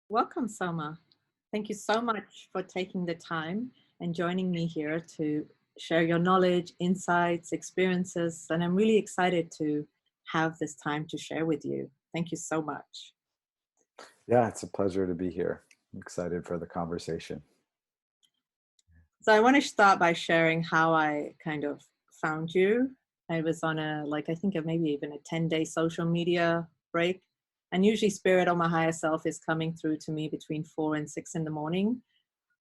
Welcome, Soma. Thank you so much for taking the time and joining me here to share your knowledge, insights, experiences. And I'm really excited to have this time to share with you. Thank you so much. Yeah, it's a pleasure to be here. I'm excited for the conversation. So, I want to start by sharing how I kind of found you. I was on I think maybe even a 10-day social media break. And usually, spirit or my higher self is coming through to me between 4 and 6 in the morning.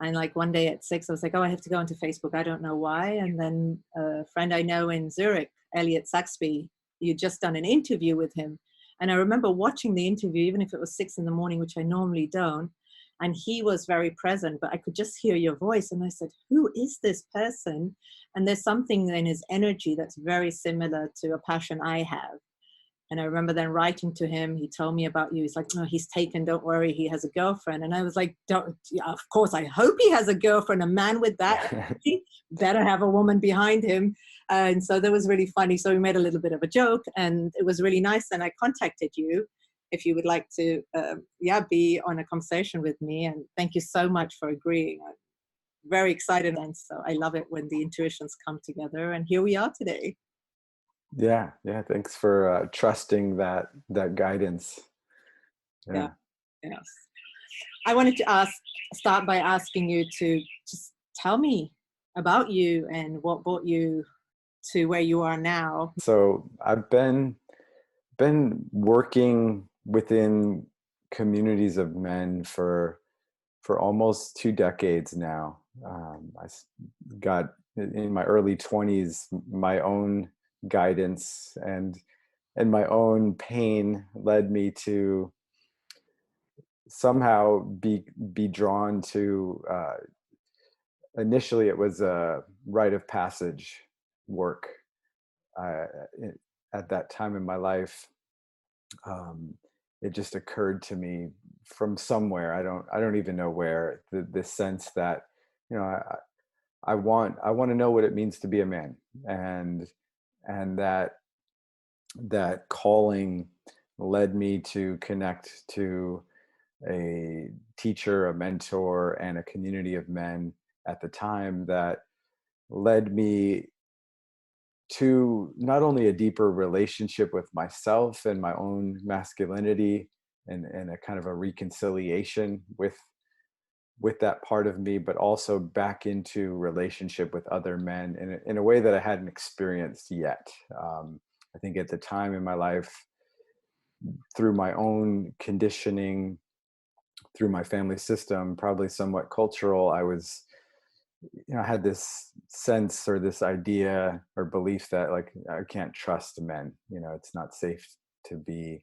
And like one day at 6, I was like, oh, I have to go into Facebook. I don't know why. And then a friend I know in Zurich, Elliot Saxby, you'd just done an interview with him. And I remember watching the interview, even if it was 6 in the morning, which I normally don't. And he was very present, but I could just hear your voice. And I said, who is this person? And there's something in his energy that's very similar to a passion I have. And I remember then writing to him. He told me about you. He's like, no, he's taken. Don't worry. He has a girlfriend. And I was like, don't, yeah, of course, I hope he has a girlfriend. A man with that energy better have a woman behind him. And so that was really funny. So we made a little bit of a joke and it was really nice. And I contacted you if you would like to, be on a conversation with me. And thank you so much for agreeing. I'm very excited. And so I love it when the intuitions come together. And here we are today. Yeah. Thanks for trusting that guidance. Yeah. Yeah. Yes. I wanted to start by asking you to just tell me about you and what brought you to where you are now. So I've been working within communities of men for almost 2 decades now. Got in my early 20s my own guidance and my own pain led me to somehow be drawn to initially it was a rite of passage work uh, it- at that time in my life. um, it just occurred to me from somewhere, I don't even know where, the sense that you know I want to know what it means to be a man, and that calling led me to connect to a teacher, a mentor, and a community of men at the time that led me to not only a deeper relationship with myself and my own masculinity, and a kind of a reconciliation with that part of me, but also back into relationship with other men in a way that I hadn't experienced yet. I think at the time in my life, through my own conditioning, through my family system, probably somewhat cultural, I was, I had this sense or this idea or belief that, like, I can't trust men. It's not safe to be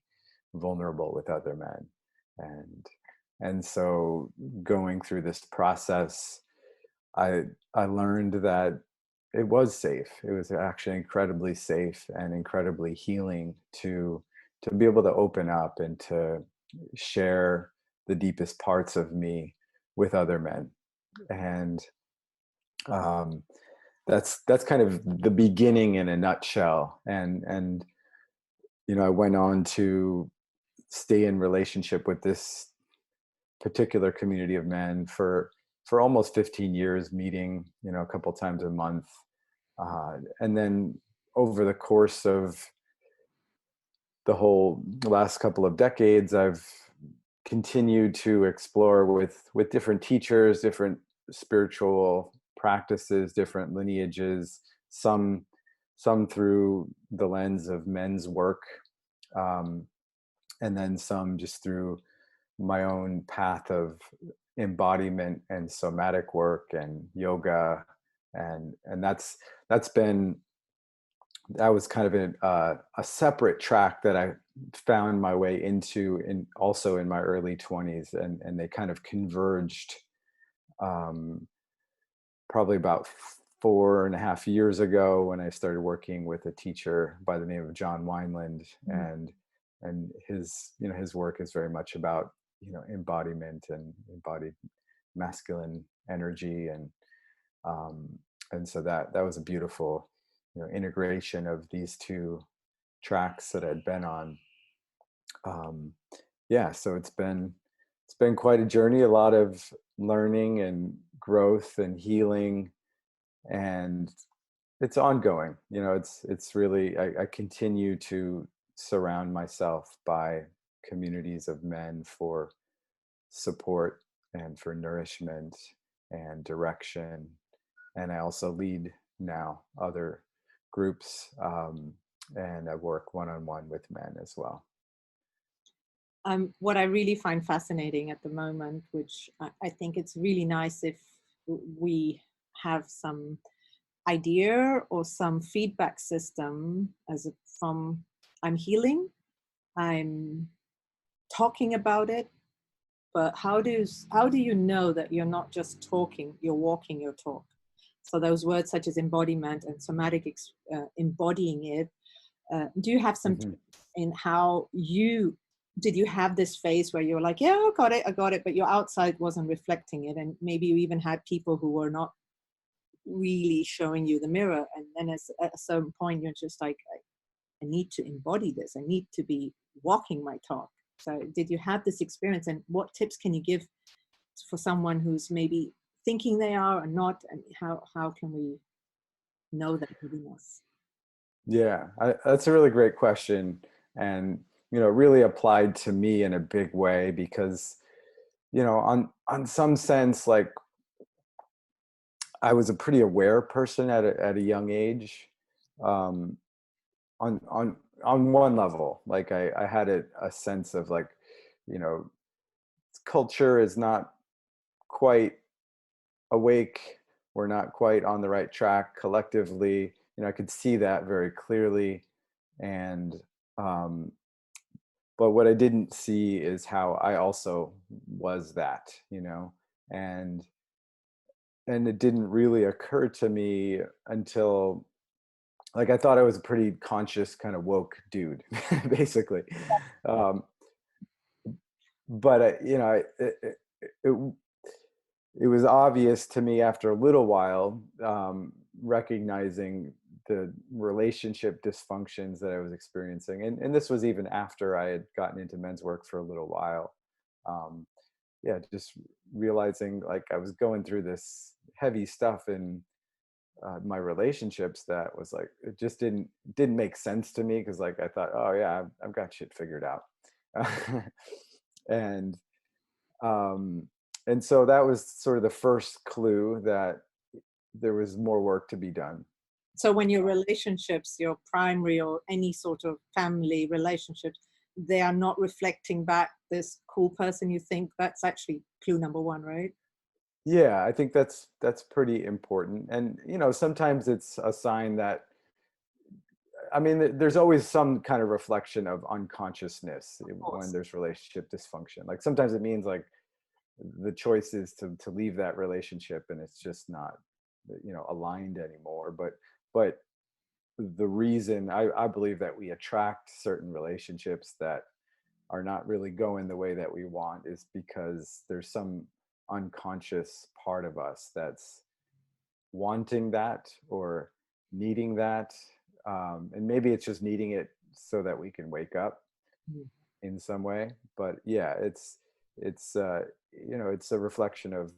vulnerable with other men. And so going through this process, I I learned that it was safe. It was actually incredibly safe and incredibly healing to be able to open up and to share the deepest parts of me with other men. And um, that's kind of the beginning in a nutshell. And I went on to stay in relationship with this particular community of men for almost 15 years, meeting a couple times a month, and then over the course of the whole last couple of decades, I've continued to explore with different teachers, different spiritual practices, different lineages, some some through the lens of men's work, um, and then some just through my own path of embodiment and somatic work and yoga. And that was kind of a separate track that I found my way into, in also in my early 20s, and they kind of converged, um, probably about 4.5 years ago, when I started working with a teacher by the name of John Wineland. And his work is very much about embodiment and embodied masculine energy. Um, and so that was a beautiful integration of these two tracks that I'd been on. um, yeah, so it's been quite a journey, a lot of learning and growth and healing, and it's ongoing. It's really, I continue to surround myself by communities of men for support and for nourishment and direction. And I also lead now other groups, and I work one-on-one with men as well. What I really find fascinating at the moment, which I think it's really nice if we have some idea or some feedback system from I'm healing, I'm talking about it, but how do you know that you're not just talking, you're walking your talk? So those words such as embodiment and somatic embodying it. Do you have some Mhm. tips in how did you have this phase where you were like, yeah, I got it, but your outside wasn't reflecting it, and maybe you even had people who were not really showing you the mirror, and then at a certain point you're just like, I need to embody this. I need to be walking my talk. So did you have this experience, and what tips can you give for someone who's maybe thinking they are or not, and how can we know that within us? Yeah, that's a really great question, and really applied to me in a big way because on some sense, like, I was a pretty aware person at a young age. Um, on one level, like I had a sense of, like, you know culture is not quite awake, we're not quite on the right track collectively. I could see that very clearly. And um but what I didn't see is how I also was that, and it didn't really occur to me until, like, I thought I was a pretty conscious kind of woke dude, basically. um but it it was obvious to me after a little while, recognizing the relationship dysfunctions that I was experiencing. And this was even after I had gotten into men's work for a little while. Um, yeah, just realizing, like, I was going through this heavy stuff in my relationships that was like, it just didn't make sense to me, because, like, I thought, oh yeah, I've got shit figured out. and um, and so that was sort of the first clue that there was more work to be done. So when your relationships, your primary or any sort of family relationships, they are not reflecting back this cool person you think, that's actually clue number one, right? Yeah, I think that's pretty important. And sometimes it's a sign that, I mean, there's always some kind of reflection of unconsciousness Of when course. there's relationship dysfunction. Like, sometimes it means, like, the choice is to leave that relationship, and it's just not aligned anymore. But the reason I believe that we attract certain relationships that are not really going the way that we want is because there's some unconscious part of us that's wanting that or needing that. And maybe it's just needing it so that we can wake up Mm. in some way. But yeah, it's a reflection of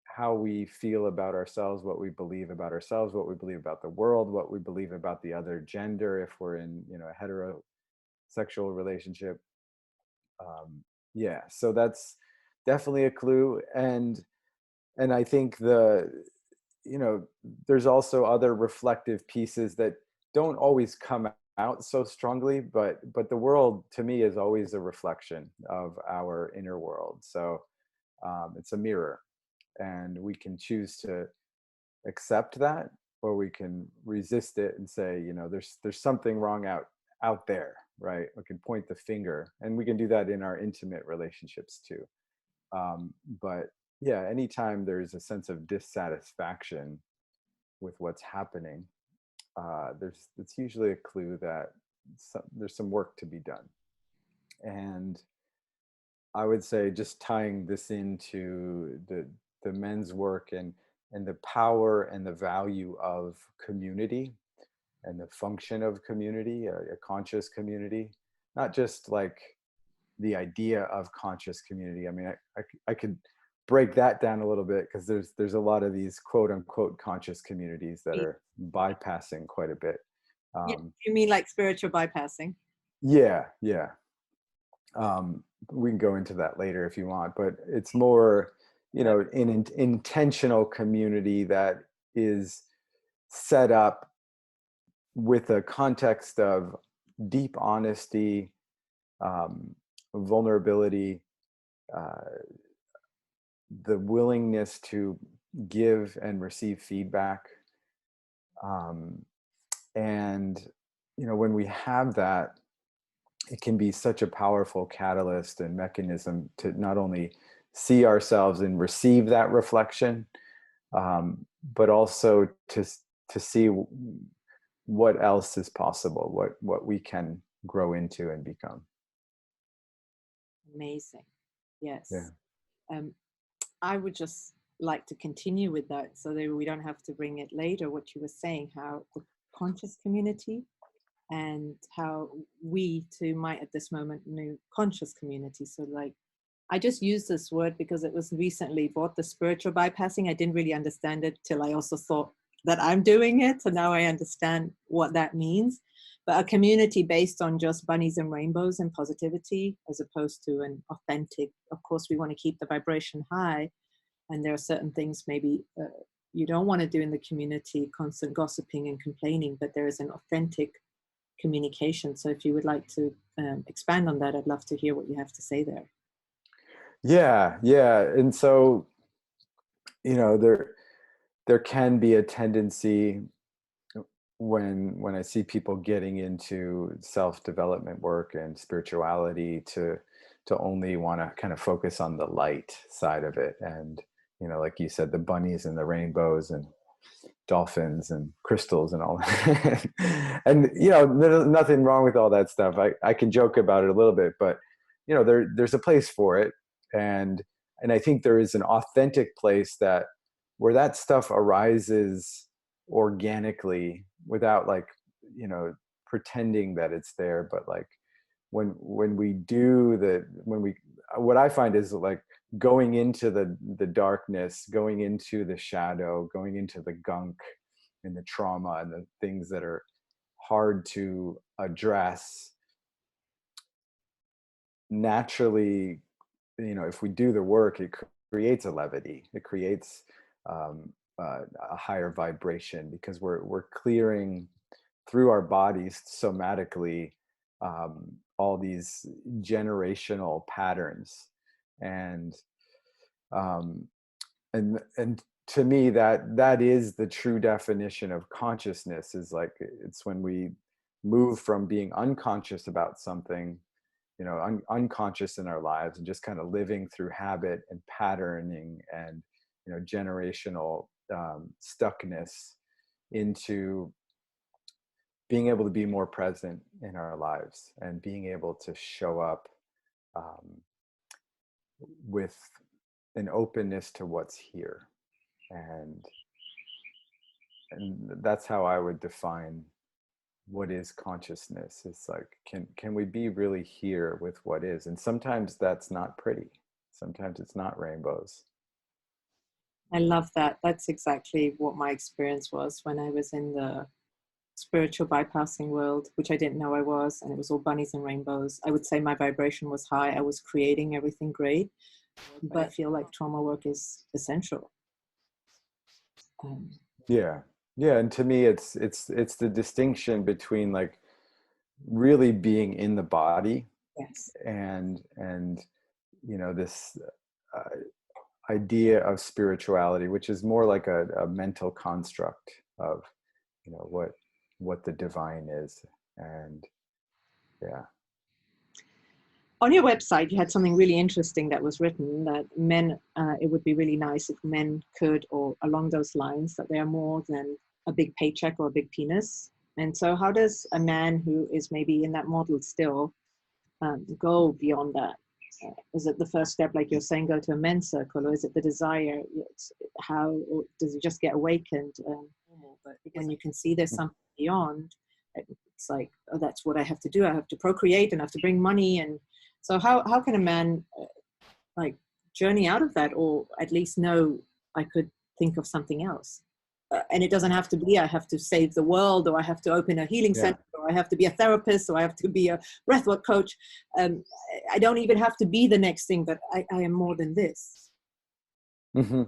how we feel about ourselves, what we believe about ourselves, what we believe about the world, what we believe about the other gender, if we're in a heterosexual relationship. Yeah, so that's definitely a clue. And I think you know there's also other reflective pieces that don't always come out so strongly, but the world to me is always a reflection of our inner world. So it's a mirror, and we can choose to accept that, or we can resist it and say, there's something wrong out there, right? We can point the finger, and we can do that in our intimate relationships too. But yeah, anytime there's a sense of dissatisfaction with what's happening, there's it's usually a clue that there's some work to be done. And I would say, just tying this into the men's work, and the power and the value of community, and the function of community, a conscious community, not just like the idea of conscious community. I mean, I could break that down a little bit, because there's a lot of these quote unquote conscious communities that are bypassing quite a bit. Yeah, Um, you mean like spiritual bypassing? yeah, yeah. We can go into that later if you want, but it's more, an intentional community that is set up with a context of deep honesty, um, vulnerability, uh, the willingness to give and receive feedback. Um, and, when we have that, it can be such a powerful catalyst and mechanism to not only see ourselves and receive that reflection, but also to see what else is possible, what we can grow into and become. Amazing. Yeah. Yes. Um, I would just like to continue with that so that we don't have to bring it later, what you were saying, how the conscious community and how we too might at this moment know conscious community. So like, I just used this word because it was recently bought, the spiritual bypassing. I didn't really understand it till I also thought that I'm doing it. So now I understand what that means. But a community based on just bunnies and rainbows and positivity, as opposed to an authentic, of course, we want to keep the vibration high. And there are certain things maybe you don't want to do in the community, constant gossiping and complaining, but there is an authentic communication. So if you would like to expand on that, I'd love to hear what you have to say there. Yeah, yeah. And so, there can be a tendency when I see people getting into self-development work and spirituality to only want to kind of focus on the light side of it. And, like you said, the bunnies and the rainbows and dolphins and crystals and all that. And, there's nothing wrong with all that stuff. I can joke about it a little bit, but, there's a place for it. And I think there is an authentic place where that stuff arises organically, without like, pretending that it's there. But like, when we do that, what I find is like going into the darkness, going into the shadow, going into the gunk and the trauma and the things that are hard to address, naturally, if we do the work, it creates a levity. It creates a higher vibration, because we're clearing through our bodies somatically, all these generational patterns. And um, and to me, that is the true definition of consciousness. Is like, it's when we move from being unconscious about something, unconscious in our lives, and just kind of living through habit and patterning and, generational stuckness, into being able to be more present in our lives and being able to show up um, with an openness to what's here. And that's how I would define what is consciousness. It's like, can we be really here with what is? And sometimes that's not pretty. Sometimes it's not rainbows. I love that. That's exactly what my experience was when I was in the spiritual bypassing world, which I didn't know I was, and it was all bunnies and rainbows. I would say my vibration was high. I was creating everything great, but I feel like trauma work is essential. Yeah, yeah. And to me, it's the distinction between like really being in the body, Yes. and this idea of spirituality, which is more like a mental construct of what the divine is. And yeah. On your website, you had something really interesting that was written that men, it would be really nice if men could, or along those lines, that they are more than a big paycheck or a big penis. And so how does a man who is maybe in that model still go beyond that? Is it the first step, like you're saying, go to a men's circle, or is it the desire? How, or does it just get awakened? But when you can see there's something beyond, it's like, oh, that's what I have to do. I have to procreate and I have to bring money. And So how can a man like journey out of that, or at least know I could think of something else? And it doesn't have to be I have to save the world, or I have to open a healing Yeah. center, or I have to be a therapist, or I have to be a breathwork coach. I don't even have to be the next thing, but I am more than this. Hmm.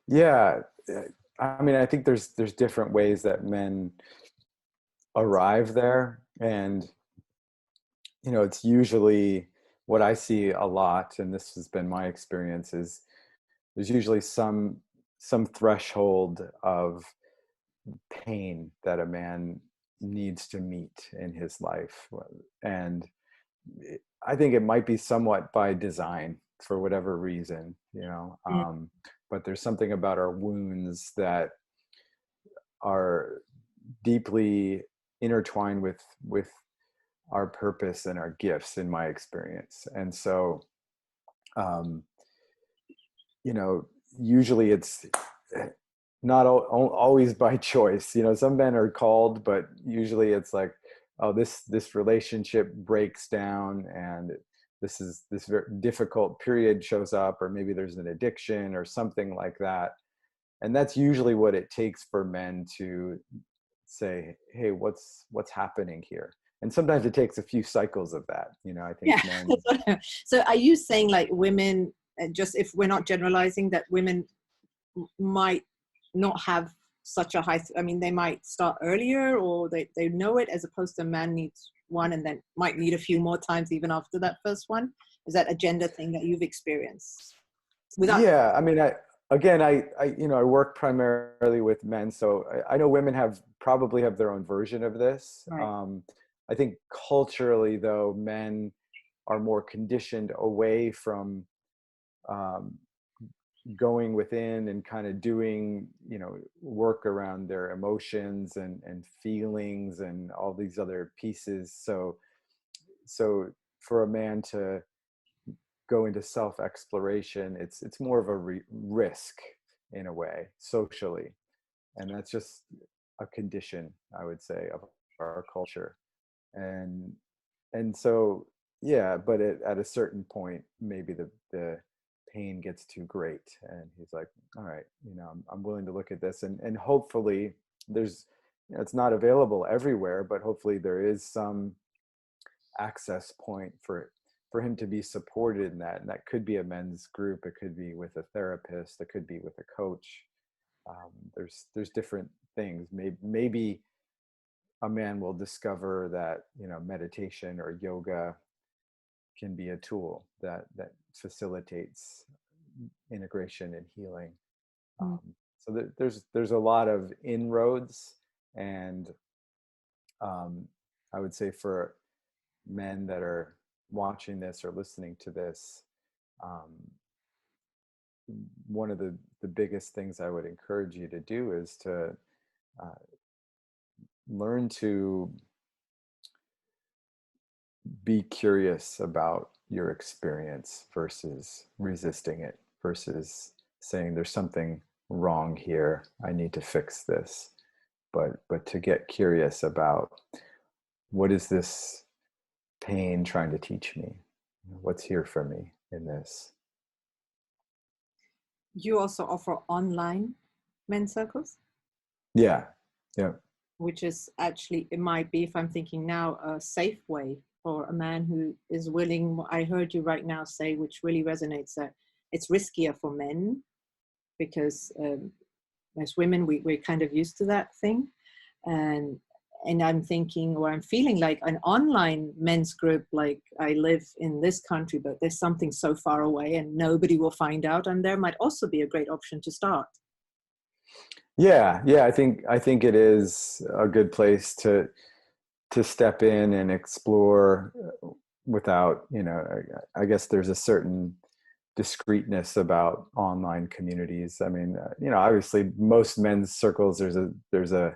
Yeah. I mean, I think there's different ways that men arrive there, and it's usually what I see a lot, and this has been my experience, is there's usually some threshold of pain that a man needs to meet in his life. And I think it might be somewhat by design for whatever reason, Mm, but there's something about our wounds that are deeply intertwined with our purpose and our gifts, in my experience. And so um, you know, usually it's not always by choice. Some men are called, but usually it's like, oh, this relationship breaks down, and this very difficult period shows up, or maybe there's an addiction or something like that. And that's usually what it takes for men to say, hey, what's happening here? And sometimes it takes a few cycles of that. I think yeah. men. So are you saying like women, just if we're not generalizing, that women might not have such a high, I mean, they might start earlier, or they know it, as opposed to a man needs one and then might need a few more times even after that first one? Is that a gender thing that you've experienced without? Yeah, I mean, I work primarily with men, so I know women probably have their own version of this. Right. I think culturally, though, men are more conditioned away from um, going within and kind of doing, work around their emotions and feelings and all these other pieces. So for a man to go into self-exploration, it's more of a risk in a way, socially. And that's just a condition, I would say, of our culture. And so, yeah, but at a certain point, maybe the pain gets too great, and he's like, all right, I'm willing to look at this, and hopefully there's, it's not available everywhere, but hopefully there is some access point for him to be supported in that. And that could be a men's group, it could be with a therapist, it could be with a coach. There's different things. Maybe a man will discover that meditation or yoga can be a tool that facilitates integration and healing. Mm. So there's a lot of inroads, and I would say for men that are watching this or listening to this, um, one of the biggest things I would encourage you to do is to uh, learn to be curious about your experience versus resisting it, versus saying there's something wrong here, I need to fix this. But to get curious about, what is this pain trying to teach me? What's here for me in this? You also offer online men's circles, Yeah. Yeah. which is actually, it might be, if I'm thinking now, a safe way for a man who is willing. I heard you right now say, which really resonates, that it's riskier for men because as women, we're kind of used to that thing. And I'm thinking, or I'm feeling like an online men's group, like I live in this country, but there's something so far away and nobody will find out. And there might also be a great option to start. Yeah, I think it is a good place to step in and explore without, I guess there's a certain discreetness about online communities. I mean, obviously most men's circles, there's a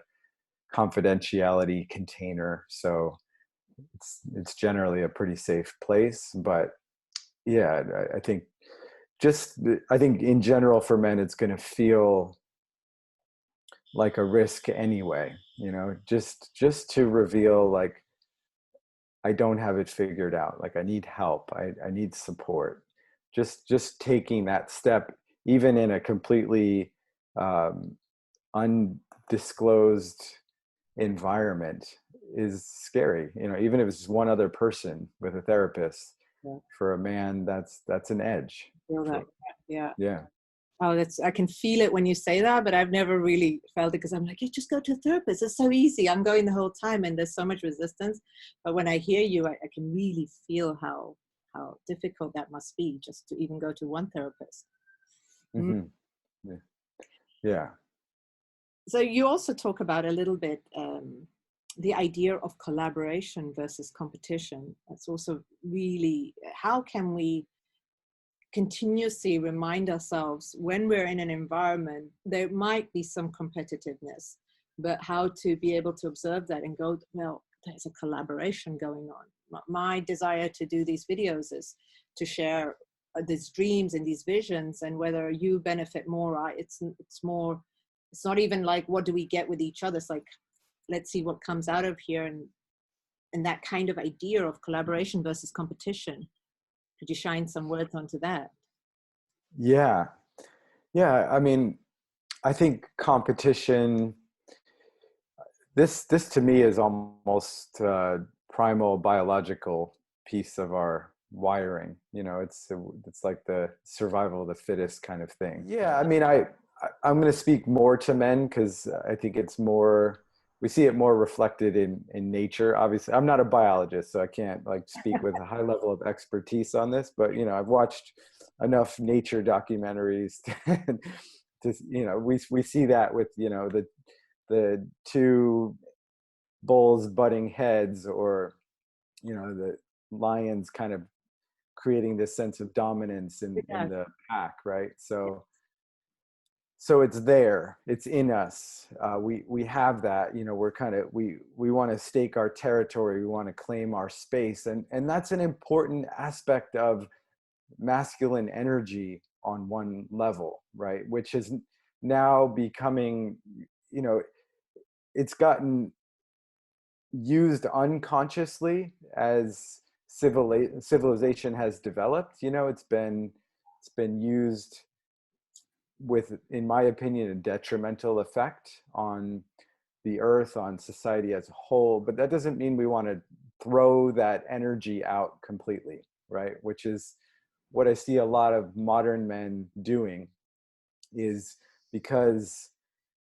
confidentiality container, so it's generally a pretty safe place. But yeah, I think I think in general for men, it's going to feel like a risk anyway, just to reveal, like, I don't have it figured out. Like I need help. I need support. Just taking that step, even in a completely um, undisclosed environment, is scary. You know, even if it's one other person with a therapist, Yeah. for a man, that's an edge. Feel that. For, Yeah. yeah. Oh, I can feel it when you say that, but I've never really felt it because I'm like, you just go to a therapist. It's so easy. I'm going the whole time and there's so much resistance. But when I hear you, I can really feel how difficult that must be just to even go to one therapist. Mm. Hmm. Yeah. Yeah. So you also talk about a little bit the idea of collaboration versus competition. That's also really, how can we continuously remind ourselves when we're in an environment there might be some competitiveness, but how to be able to observe that and go, well, there's a collaboration going on. My desire to do these videos is to share these dreams and these visions, and whether you benefit more, it's more, it's not even like what do we get with each other, it's like let's see what comes out of here. And that kind of idea of collaboration versus competition, could you shine some words onto that? Yeah. Yeah. I mean, I think competition, this to me is almost primal biological piece of our wiring. You know, it's like the survival of the fittest kind of thing. Yeah, I mean, I'm going to speak more to men because I think it's more, we see it more reflected in nature. Obviously, I'm not a biologist, so I can't like speak with a high level of expertise on this. But you know, I've watched enough nature documentaries to you know, we see that with, you know, the two bulls butting heads, or you know, the lions kind of creating this sense of dominance in Yeah. the pack, right? So it's there, it's in us. We have that, you know, we're kind of, we want to stake our territory, we want to claim our space, and that's an important aspect of masculine energy on one level, right? Which is now becoming, you know, it's gotten used unconsciously as civilization has developed. You know, it's been used with, in my opinion, a detrimental effect on the earth, on society as a whole. But that doesn't mean we want to throw that energy out completely, right? Which is what I see a lot of modern men doing, is because,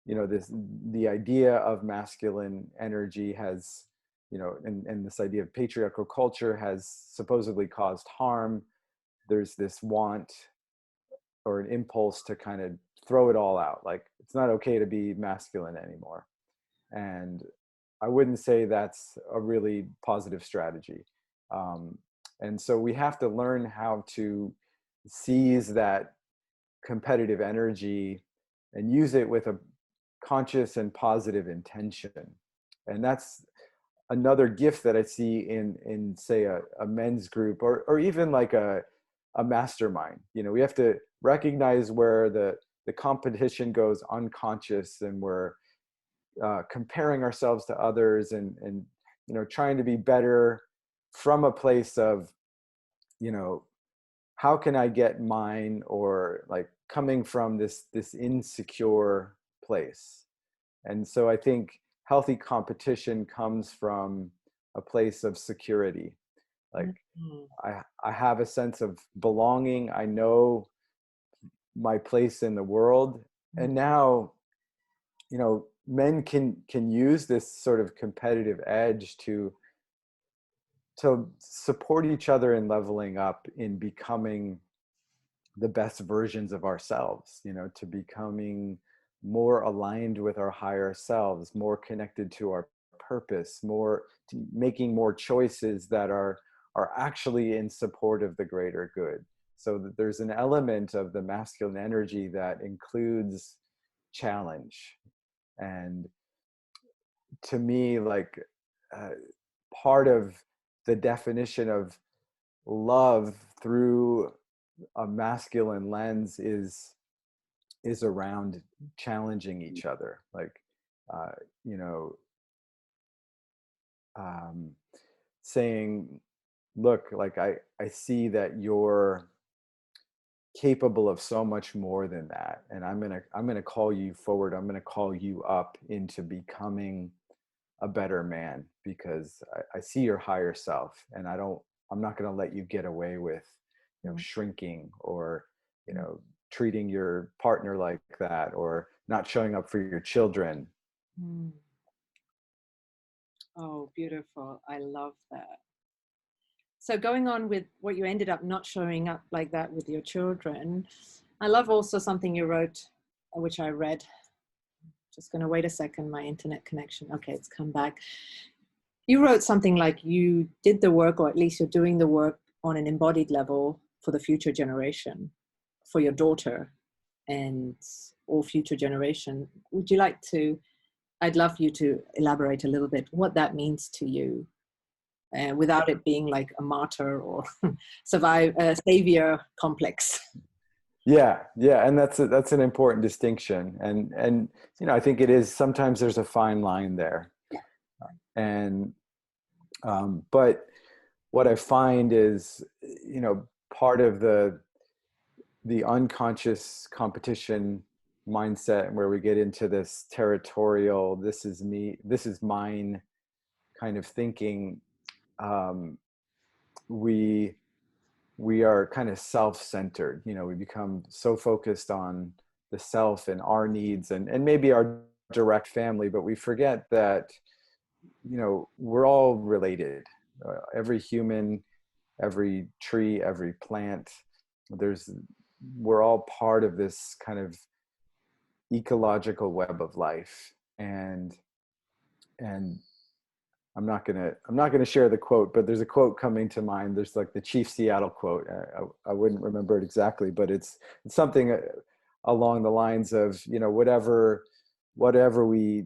you know, the idea of masculine energy has, you know, and this idea of patriarchal culture has supposedly caused harm. There's this want or an impulse to kind of throw it all out, like it's not okay to be masculine anymore. And I wouldn't say that's a really positive strategy. um, and so we have to learn how to seize that competitive energy and use it with a conscious and positive intention. And that's another gift that I see in say a men's group, or even like a mastermind. You know, we have to recognize where the competition goes unconscious, and we're comparing ourselves to others, and you know, trying to be better from a place of, you know, how can I get mine, or like coming from this insecure place. And so I think healthy competition comes from a place of security. Like Mhm. I have a sense of belonging. I know my place in the world. And now, you know, men can use this sort of competitive edge to support each other in leveling up, in becoming the best versions of ourselves, you know, to becoming more aligned with our higher selves, more connected to our purpose, more to making more choices that are actually in support of the greater good. So that there's an element of the masculine energy that includes challenge. And to me, like uh, part of the definition of love through a masculine lens is around challenging each other. Like, uh, you know, um, saying, look, like I see that you're capable of so much more than that, and I'm gonna call you forward. I'm gonna call you up into becoming a better man, because I see your higher self, and I'm not going to let you get away with, Mm, shrinking, or, mm, treating your partner like that, or not showing up for your children. mm. Oh, beautiful. I love that. So going on with what you ended up not showing up like that with your children, I love also something you wrote, which I read. Just going to wait a second, my internet connection. Okay, it's come back. You wrote something like you did the work, or at least you're doing the work on an embodied level for the future generation, for your daughter and all future generation. Would you like to, I'd love you to elaborate a little bit what that means to you, without it being like a martyr or savior complex. Yeah, and that's an important distinction, and I think it is, sometimes there's a fine line there, Yeah. and but what I find is, part of the unconscious competition mindset, where we get into this territorial, this is me, this is mine kind of thinking. um, we we are kind of self-centered. We become so focused on the self and our needs, and maybe our direct family, but we forget that we're all related. Every human, every tree, every plant, there's we're all part of this kind of ecological web of life. And I'm not gonna share the quote, but there's a quote coming to mind. There's like the Chief Seattle quote. I wouldn't remember it exactly, but it's something along the lines of, whatever we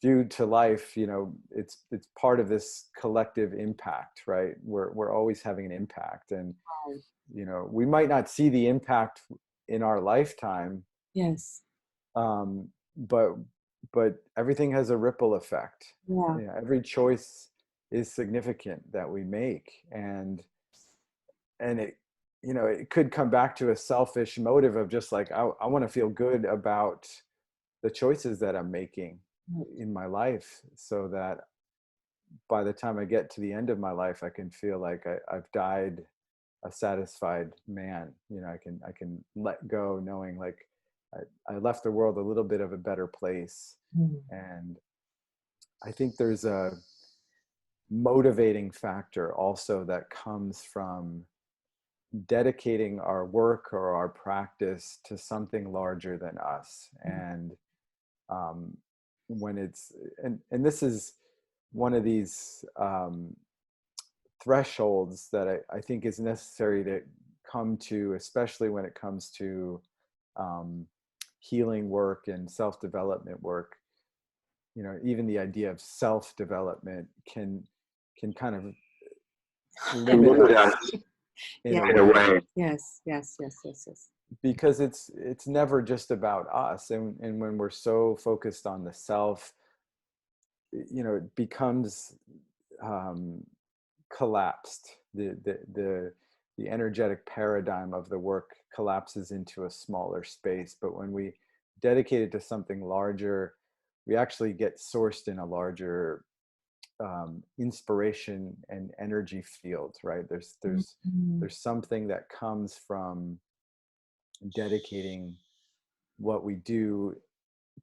do to life, it's part of this collective impact, right? We're always having an impact, and Wow. we might not see the impact in our lifetime, Yes. um, but everything has a ripple effect. Yeah. Every choice is significant that we make, and it could come back to a selfish motive of just like, I want to feel good about the choices that I'm making in my life, so that by the time I get to the end of my life, I can feel like I've died a satisfied man. I can let go, knowing like I left the world a little bit of a better place. Mm. And I think there's a motivating factor also that comes from dedicating our work or our practice to something larger than us. And um, when it's and this is one of these thresholds that I think is necessary to come to, especially when it comes to um, healing work and self-development work. Even the idea of self-development can kind of limit us in Yeah. a In a way, way. Yes. Yes. Yes. Yes. Yes. because it's never just about us, and when we're so focused on the self, it becomes um, collapsed. The energetic paradigm of the work collapses into a smaller space. But when we dedicate it to something larger, we actually get sourced in a larger inspiration and energy field, right? Mhm. There's something that comes from dedicating what we do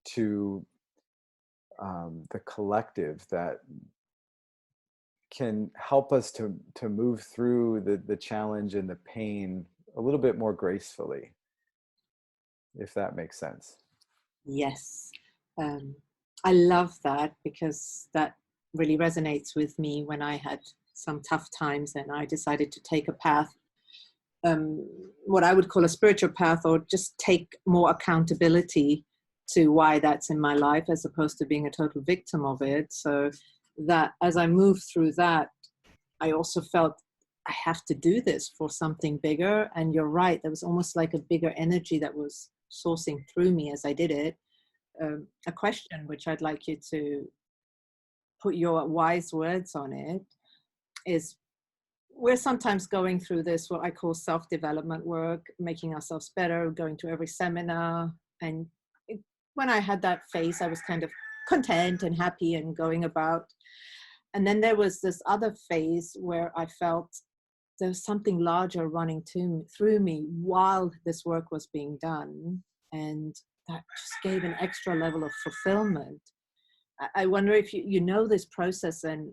to the collective, that can help us to move through the challenge and the pain a little bit more gracefully, if that makes sense. Yes. Um, I love that because that really resonates with me when I had some tough times and I decided to take a path, um, what I would call a spiritual path, or just take more accountability to why that's in my life as opposed to being a total victim of it. So that as I moved through that, I also felt I have to do this for something bigger. And you're right, there was almost like a bigger energy that was sourcing through me as I did it. A question which I'd like you to put your wise words on it, is we're sometimes going through this, what I call self-development work, making ourselves better, going to every seminar. And when I had that phase, I was kind of content and happy and going about. And then there was this other phase where I felt there was something larger running through me while this work was being done. And that just gave an extra level of fulfillment. I wonder if you know this process, and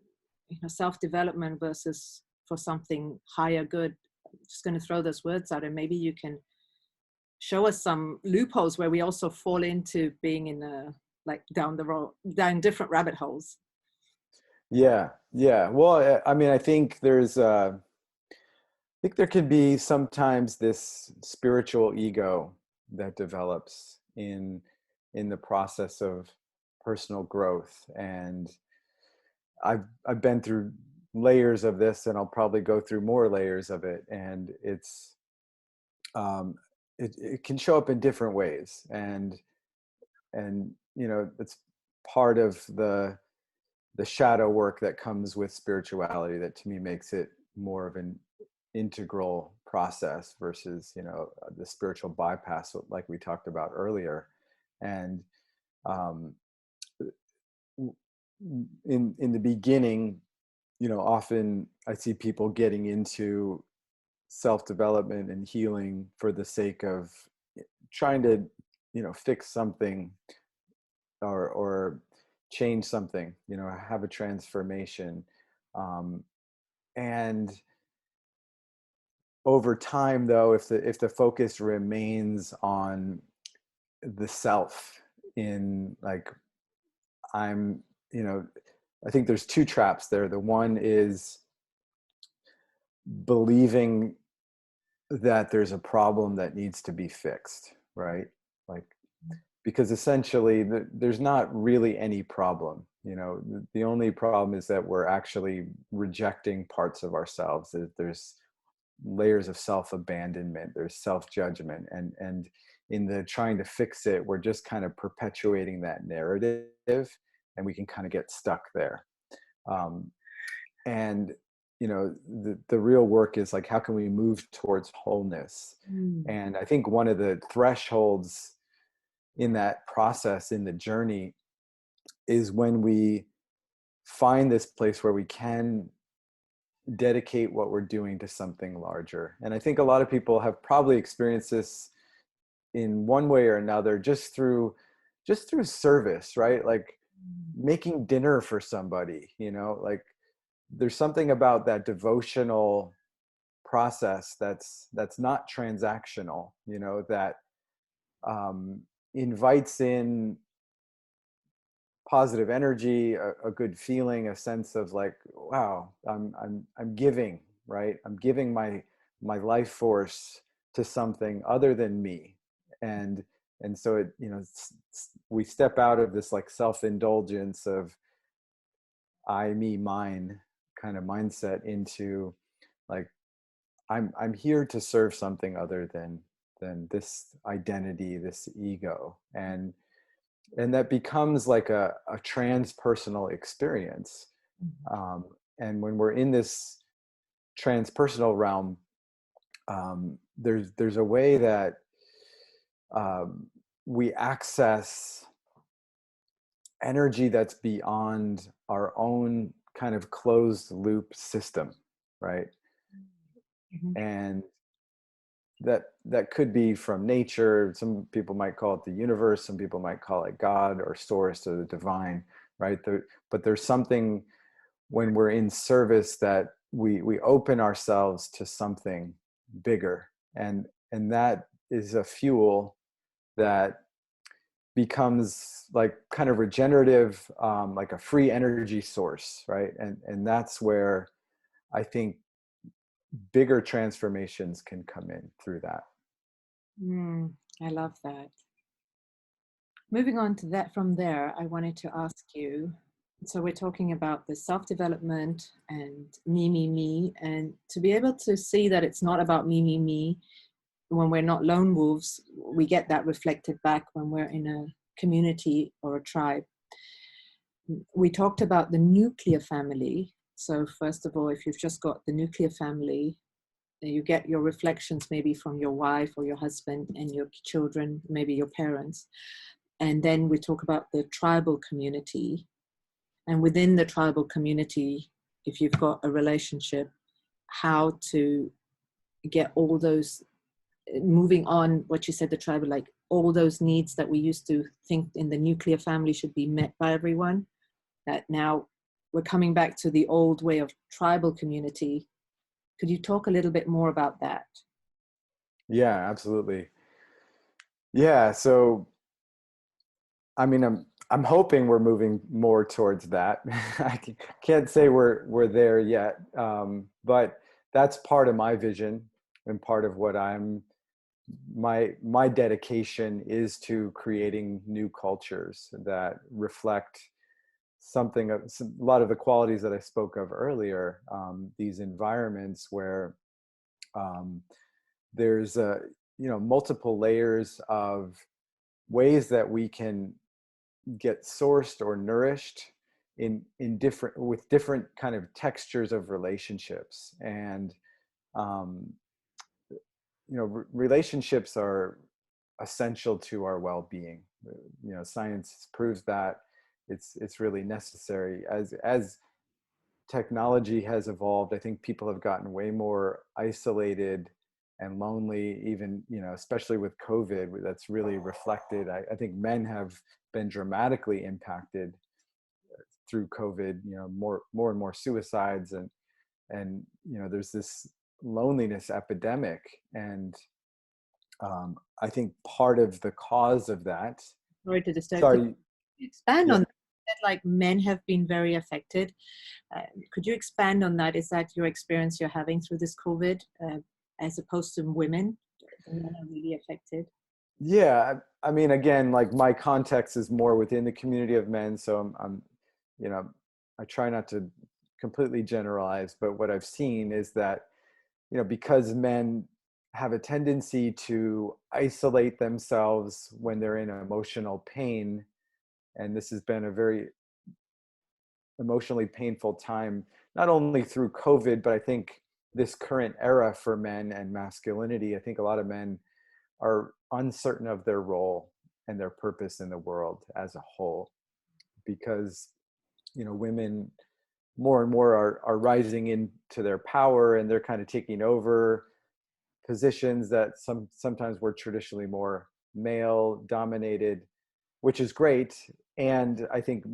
self-development versus for something higher good. I'm just going to throw those words out, and maybe you can show us some loopholes where we also fall into being in like down the road, down different rabbit holes. Yeah. Well, I mean, I think there can be sometimes this spiritual ego that develops in the process of personal growth, and I've been through layers of this, and I'll probably go through more layers of it, and it can show up in different ways, and it's part of the shadow work that comes with spirituality that to me makes it more of an integral process versus the spiritual bypass like we talked about earlier. And in the beginning, often I see people getting into self-development and healing for the sake of trying to fix something or change something, have a transformation, and over time, though, if the focus remains on the self, in like I'm I think there's two traps there. The one is believing that there's a problem that needs to be fixed, right? Like, because essentially there's not really any problem. The only problem is that we're actually rejecting parts of ourselves. There's layers of self-abandonment, there's self-judgment, and in the trying to fix it, we're just kind of perpetuating that narrative, and we can kind of get stuck there. And the real work is like, how can we move towards wholeness? And I think one of the thresholds in that process, in the journey, is when we find this place where we can dedicate what we're doing to something larger. And I think a lot of people have probably experienced this in one way or another, just through service, right? Like making dinner for somebody, like there's something about that devotional process that's not transactional, that invites in positive energy, a good feeling, a sense of like, wow, I'm giving, right? I'm giving my life force to something other than me. And so it, we step out of this like self-indulgence of I, me, mine kind of mindset into like, I'm here to serve something other than this identity, this ego. And that becomes like a transpersonal experience. And when we're in this transpersonal realm, there's a way that we access energy that's beyond our own kind of closed loop system, right? And that could be from nature. Some people might call it the universe. Some people might call it God or source or the divine, right? But there's something when we're in service that we open ourselves to something bigger, and that is a fuel that becomes like kind of regenerative, like a free energy source, right? And that's where I think bigger transformations can come in through that. I love that. Moving on to that from there, I wanted to ask you, so we're talking about the self-development and me, and to be able to see that it's not about me. When we're not lone wolves, we get that reflected back when we're in a community or a tribe. we talked about the nuclear family. So first of all, if you've just got the nuclear family, you get your reflections maybe from your wife or your husband and your children, maybe your parents. And then we talk about the tribal community. And within the tribal community, if you've got a relationship, how to get all those, moving on what you said, the tribal, like all those needs that we used to think in the nuclear family should be met by everyone, that now we're coming back to the old way of tribal community. Could you talk a little bit more about that? Yeah, absolutely. Yeah, so I mean, I'm hoping we're moving more towards that. I can't say we're there yet, but that's part of my vision and part of what my dedication is to creating new cultures that reflect a lot of the qualities that I spoke of earlier. These environments where um, there's multiple layers of ways that we can get sourced or nourished in different with different kind of textures of relationships. And um, relationships are essential to our well-being. Science proves that it's really necessary. As technology has evolved, I think people have gotten way more isolated and lonely, even, especially with COVID. That's really reflected. I think men have been dramatically impacted through COVID, more and more suicides, and there's this loneliness epidemic. And I think part of the cause of that, Sorry to disturb. Could sorry, you expand yeah. on that? Like men have been very affected. Could you expand on that? Is that your experience you're having through this COVID, as opposed to women? The men are really affected. Yeah, I mean, again, like my context is more within the community of men, so you know, I try not to completely generalize, but what I've seen is that, because men have a tendency to isolate themselves when they're in emotional pain, and this has been a very emotionally painful time, not only through COVID, but I think this current era for men and masculinity. I think a lot of men are uncertain of their role and their purpose in the world as a whole, because women more and more are rising into their power, and they're kind of taking over positions that sometimes were traditionally more male dominated, which is great. And I think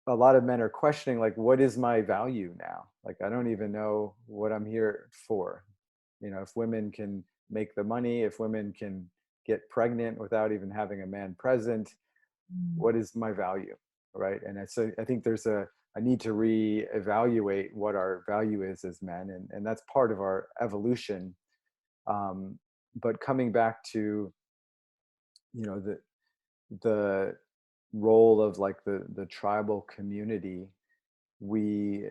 a lot of men are questioning, like, what is my value now? Like, I don't even know what I'm here for. If women can make the money, if women can get pregnant without even having a man present, what is my value, right? And so I think there's a need to reevaluate what our value is as men, and that's part of our evolution. But coming back to the role of like the tribal community, we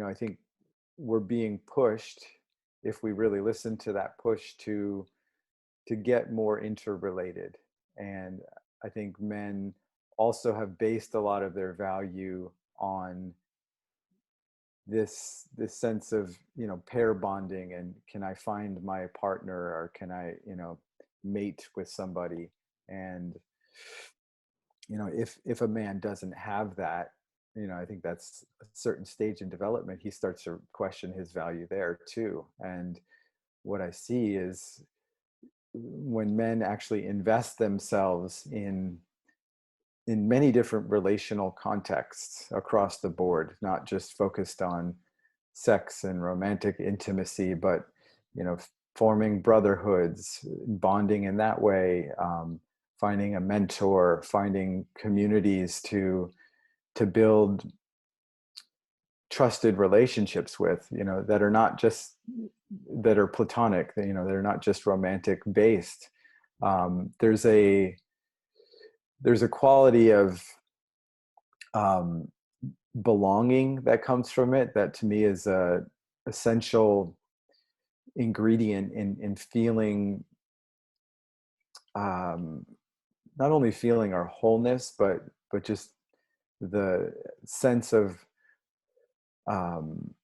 I think we're being pushed, if we really listen to that push, to get more interrelated. And I think men also have based a lot of their value on this sense of pair bonding, and can I find my partner, or can I mate with somebody. And if a man doesn't have that, I think that's a certain stage in development, he starts to question his value there too. And what I see is when men actually invest themselves in many different relational contexts across the board, not just focused on sex and romantic intimacy, but forming brotherhoods, bonding in that way, finding a mentor, finding communities to build trusted relationships with, that are not just that are platonic, that are not just romantic based. There's a quality of belonging that comes from it that to me is a essential ingredient in feeling not only feeling our wholeness, but just the sense of, um,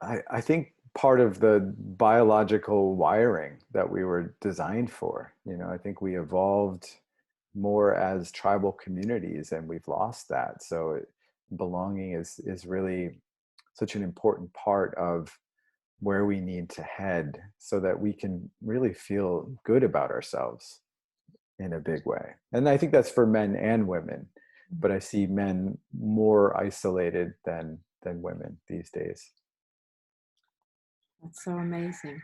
I think part of the biological wiring that we were designed for. I think we evolved more as tribal communities, and we've lost that. So belonging is really such an important part of where we need to head, so that we can really feel good about ourselves in a big way. And I think that's for men and women, but I see men more isolated than women these days. That's so amazing.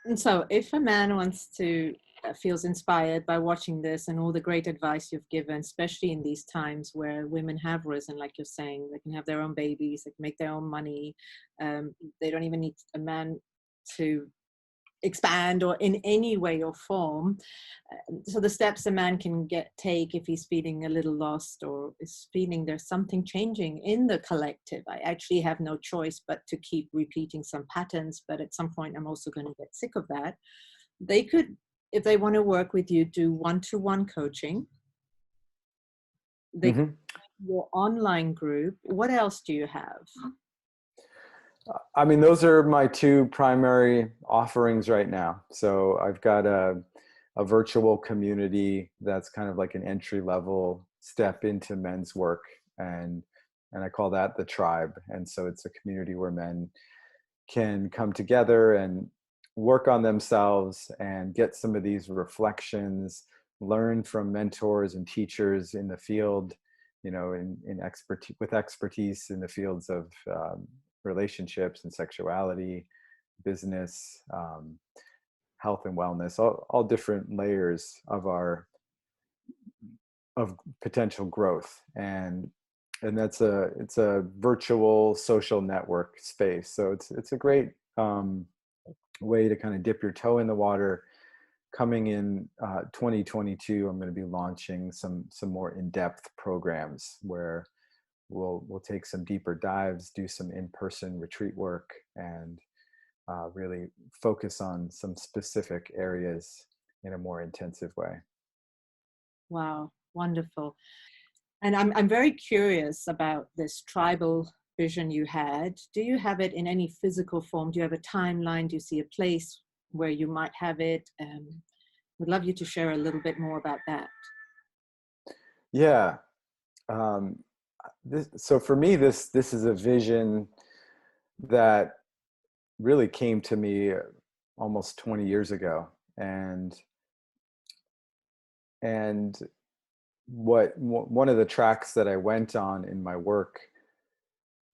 And so, if a man wants to, feels inspired by watching this and all the great advice you've given, especially in these times where women have risen, like you're saying, they can have their own babies, they can make their own money, they don't even need a man to expand or in any way or form. So the steps a man can take if he's feeling a little lost or is feeling there's something changing in the collective. I actually have no choice but to keep repeating some patterns, but at some point I'm also going to get sick of that. They could, if they want to work with you, do one-to-one coaching. They could Hmm. do your online group. What else do you have? I mean, those are my two primary offerings right now. So I've got a virtual community that's kind of like an entry level step into men's work, and I call that the tribe. And so it's a community where men can come together and work on themselves and get some of these reflections, learn from mentors and teachers in the field, in expertise, with expertise in the fields of relationships and sexuality, business, health and wellness, all different layers of potential growth. And it's a virtual social network space. So it's a great way to kind of dip your toe in the water. Coming in 2022, I'm going to be launching some more in-depth programs where we'll take some deeper dives, do some in-person retreat work, and really focus on some specific areas in a more intensive way. Wow, wonderful. And I'm very curious about this tribal vision you had. Do you have it in any physical form? Do you have a timeline? Do you see a place where you might have it? Would love you to share a little bit more about that. Yeah. Um, so for me, this is a vision that really came to me almost 20 years ago, and one of the tracks that I went on in my work,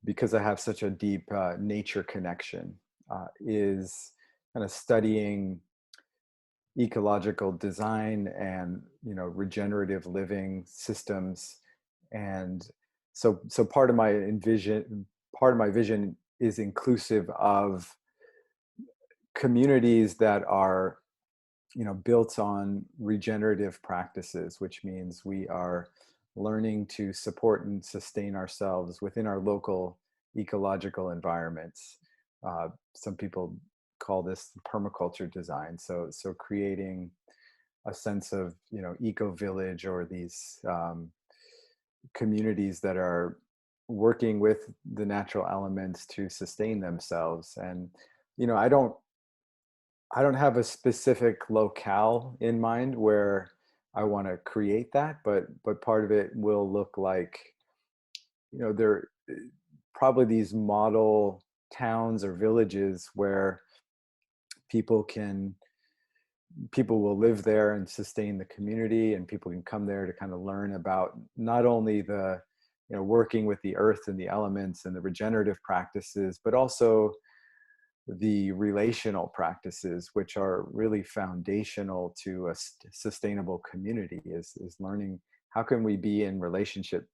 because I have such a deep nature connection, is kind of studying ecological design and regenerative living systems. And so part of my vision is inclusive of communities that are built on regenerative practices, which means we are learning to support and sustain ourselves within our local ecological environments. Some people call this permaculture design. So creating a sense of eco village, or these communities that are working with the natural elements to sustain themselves. And you know, I don't have a specific locale in mind where I want to create that, but part of it will look like, there probably these model towns or villages where people can people will live there and sustain the community, and people can come there to kind of learn about not only the working with the earth and the elements and the regenerative practices, but also the relational practices, which are really foundational to a sustainable community, is learning how can we be in relationship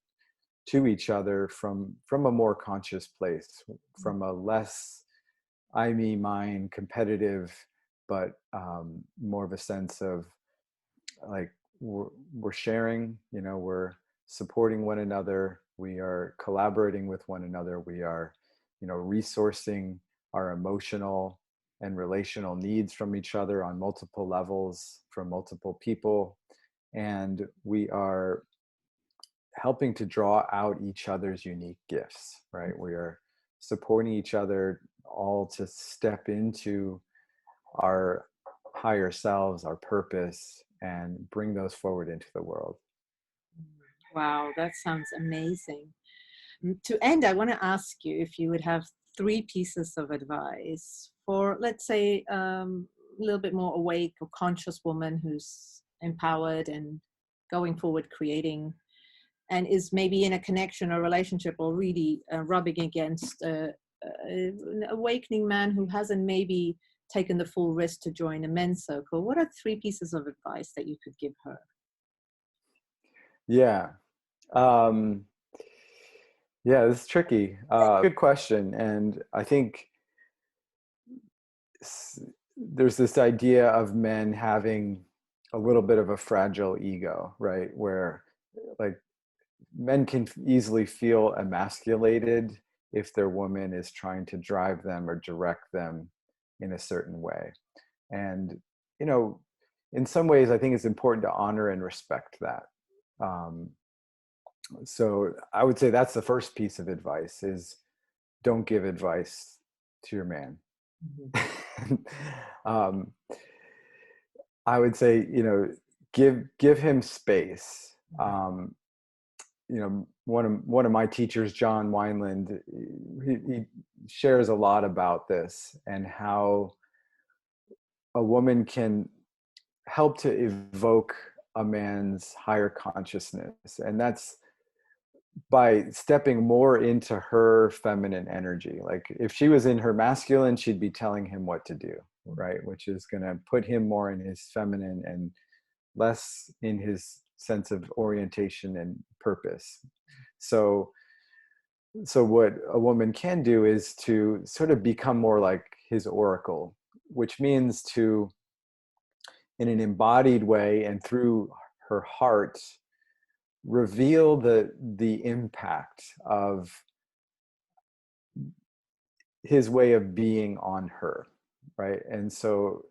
to each other from a more conscious place, from a less I, me, mine, competitive, but more of a sense of like we're sharing, we're supporting one another, we are collaborating with one another, we are resourcing our emotional and relational needs from each other on multiple levels from multiple people. And we are helping to draw out each other's unique gifts, right? We are supporting each other all to step into our higher selves, our purpose, and bring those forward into the world. Wow, that sounds amazing. To end, I want to ask you if you would have 3 pieces of advice for, let's say, a little bit more awake or conscious woman who's empowered and going forward creating, and is maybe in a connection or relationship or really rubbing against an awakening man who hasn't maybe taken the full risk to join a men's circle. What are 3 pieces of advice that you could give her? Yeah. Yeah, this is tricky. Good question. And I think there's this idea of men having a little bit of a fragile ego, right? Where like men can easily feel emasculated if their woman is trying to drive them or direct them in a certain way. And, you know, in some ways, I think it's important to honor and respect that. Um, so I would say that's the first piece of advice is don't give advice to your man. Mm-hmm. um, I would say, you know, give him space. You know, one of my teachers, John Wineland, he shares a lot about this and how a woman can help to evoke a man's higher consciousness, and that's by stepping more into her feminine energy. Like if she was in her masculine, she'd be telling him what to do, right? Which is going to put him more in his feminine and less in his sense of orientation and purpose. So what a woman can do is to sort of become more like his oracle, which means to, in an embodied way and through her heart, reveal the impact of his way of being on her, right? And so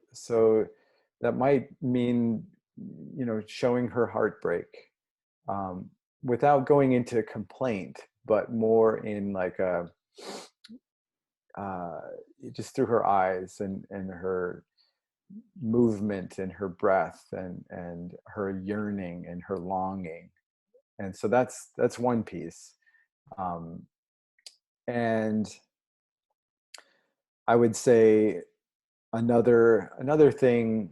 that might mean, you know, showing her heartbreak, um, without going into complaint, but more in like a uh, just through her eyes and her movement and her breath and her yearning and her longing. And so that's one piece. um, and I would say another thing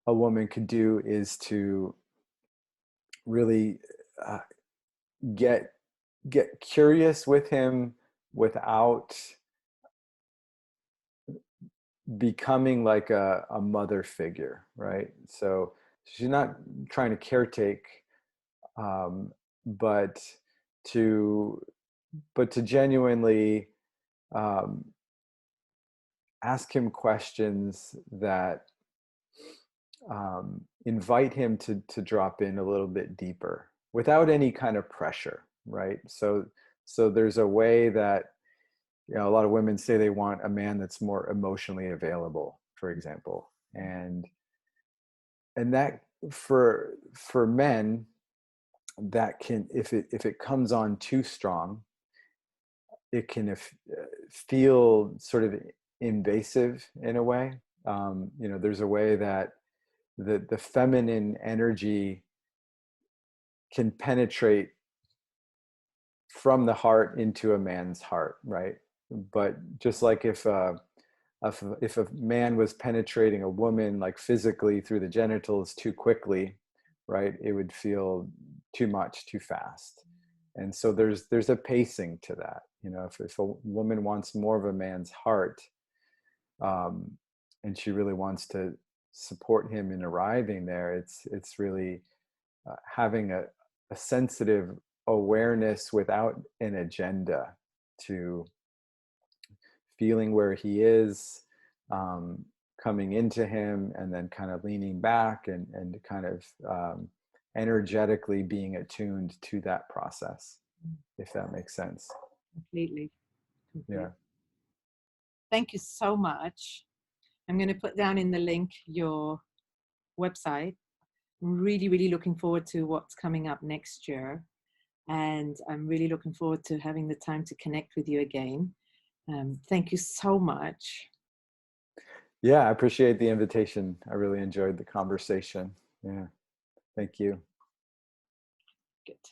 a woman could do is to really uh, get curious with him without becoming like a mother figure, right? So she's not trying to caretake, um, but to genuinely um, ask him questions that invite him to drop in a little bit deeper without any kind of pressure, right? So there's a way that, you know, a lot of women say they want a man that's more emotionally available, for example, and that for men, that can, if it comes on too strong, it can feel sort of invasive in a way. You know, there's a way that the feminine energy can penetrate from the heart into a man's heart, right? But just like if a man was penetrating a woman like physically through the genitals too quickly, right, it would feel too much, too fast. And so there's a pacing to that. You know, if a woman wants more of a man's heart, um, and she really wants to support him in arriving there, it's really having a sensitive awareness without an agenda, to feeling where he is, um, coming into him, and then kind of leaning back and kind of energetically being attuned to that process, if that makes sense. Completely. Yeah. thank you so much. I'm going to put down in the link your website. I'm really, really looking forward to what's coming up next year. And I'm really looking forward to having the time to connect with you again. Thank you so much. Yeah, I appreciate the invitation. I really enjoyed the conversation. Yeah, thank you. Good.